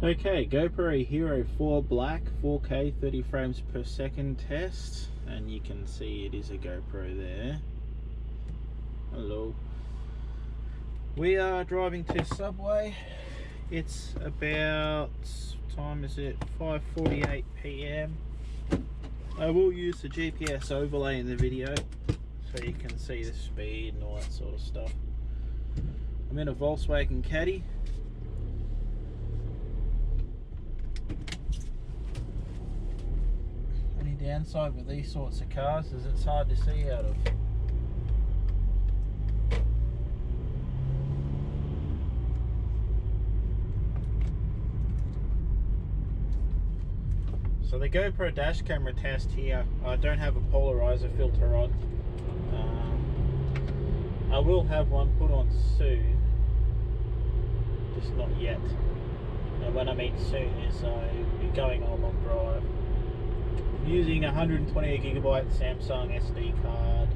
Okay, GoPro Hero 4 Black 4K 30 frames per second test, and you can see it is a GoPro there. Hello. We are driving to Subway. It's about, time is it, 5:48 PM. I will use the GPS overlay in the video so you can see the speed and all that sort of stuff. I'm in a Volkswagen Caddy. Only downside with these sorts of cars is it's hard to see out of. So the GoPro dash camera test here, I don't have a polarizer filter on. I will have one put on soon, just not yet. And when I mean soon is I'll be going on a long drive. I'm using a 128GB Samsung SD card.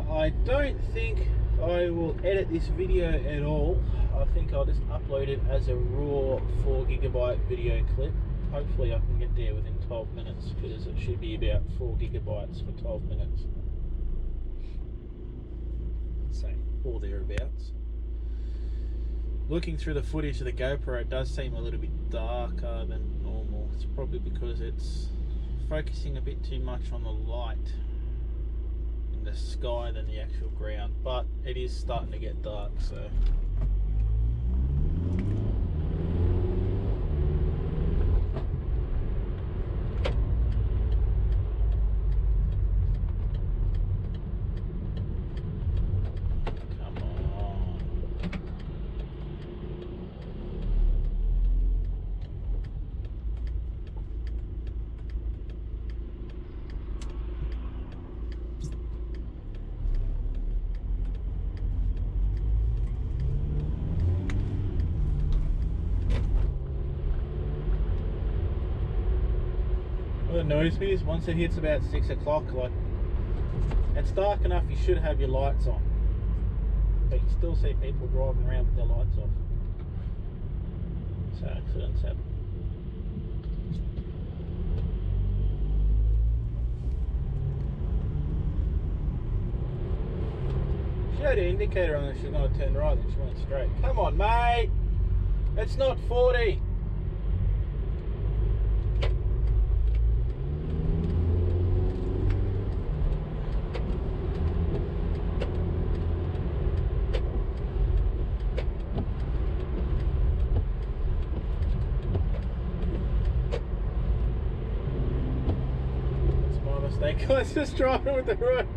I don't think I will edit this video at all. I think I'll just upload it as a raw 4GB video clip. Hopefully I can get there within 12 minutes because it should be about 4GB for 12 minutes. So, or thereabouts. Looking through the footage of the GoPro, it does seem a little bit darker than normal. It's probably because it's focusing a bit too much on the light in the sky than the actual ground, but it is starting to get dark, so what annoys me is once it hits about 6 o'clock, like, it's dark enough you should have your lights on, but you still see people driving around with their lights off. So accidents happen. She had an indicator on that she was going to turn right and she went straight. Come on, mate! It's not 40! I was just driving with the road.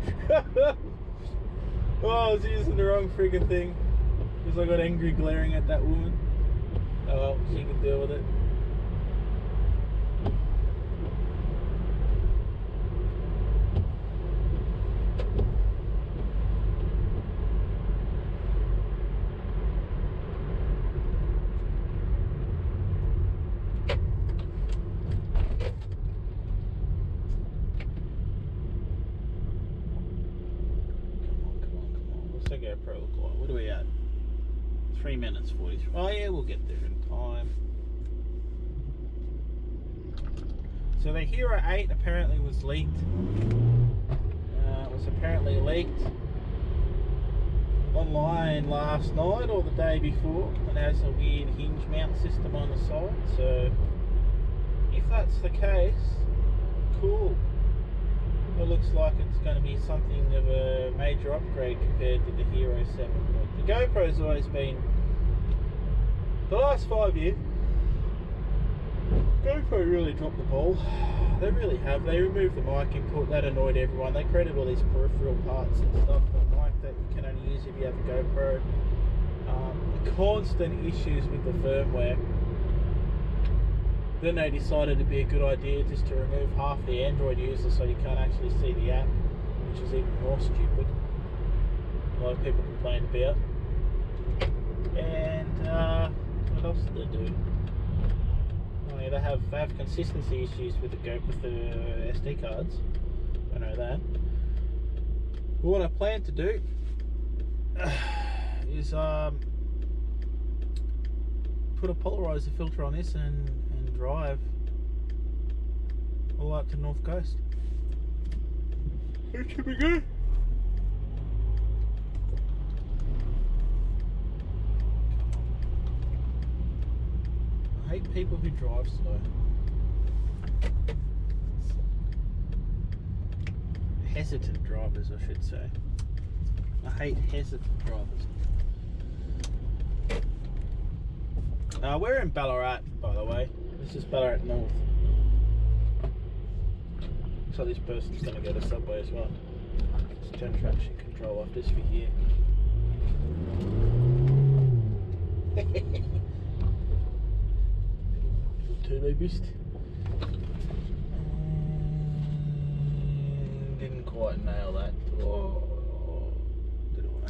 Oh, I was using the wrong friggin' thing because I got angry glaring at that woman. Oh well, she can deal with it. GoPro look like? What are we at? 3 minutes 43. Oh yeah, we'll get there in time. So the Hero 8 apparently was leaked. It was apparently leaked online last night or the day before. It has a weird hinge mount system on the side. So if that's the case, cool. It looks like it's going to be something of a major upgrade compared to the Hero 7. The GoPro's always been, the last 5 years, GoPro really dropped the ball. They really have. They removed the mic input. That annoyed everyone. They created all these peripheral parts and stuff for the mic that you can only use if you have a GoPro. Constant issues with the firmware. Then they decided it'd be a good idea just to remove half the Android users so you can't actually see the app, which is even more stupid. A lot of people complain about. And what else did they do? Oh yeah, they have consistency issues with the SD cards. I know that. But what I plan to do is put a polarizer filter on this and drive all the way up to the North Coast. It should be good. I hate people who drive slow. Hesitant drivers, I should say. I hate hesitant drivers. We're in Ballarat, by the way. This is Ballarat North. So this person's going to go to Subway as well. Let's turn traction control off just for here. Turbo boost. Didn't quite nail that. Oh, I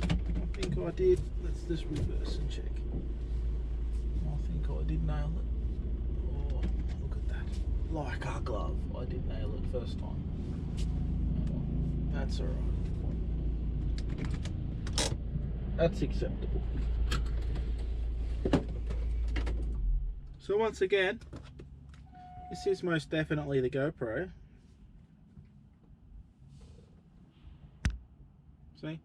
think I did. Let's just reverse and check. I think I did nail it. Oh, look at that. Like a glove. I did nail it first time. That's alright. That's acceptable. So once again, this is most definitely the GoPro. See?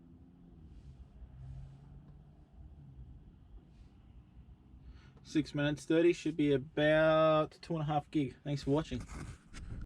6 minutes 30 should be about 2.5 gig. Thanks for watching.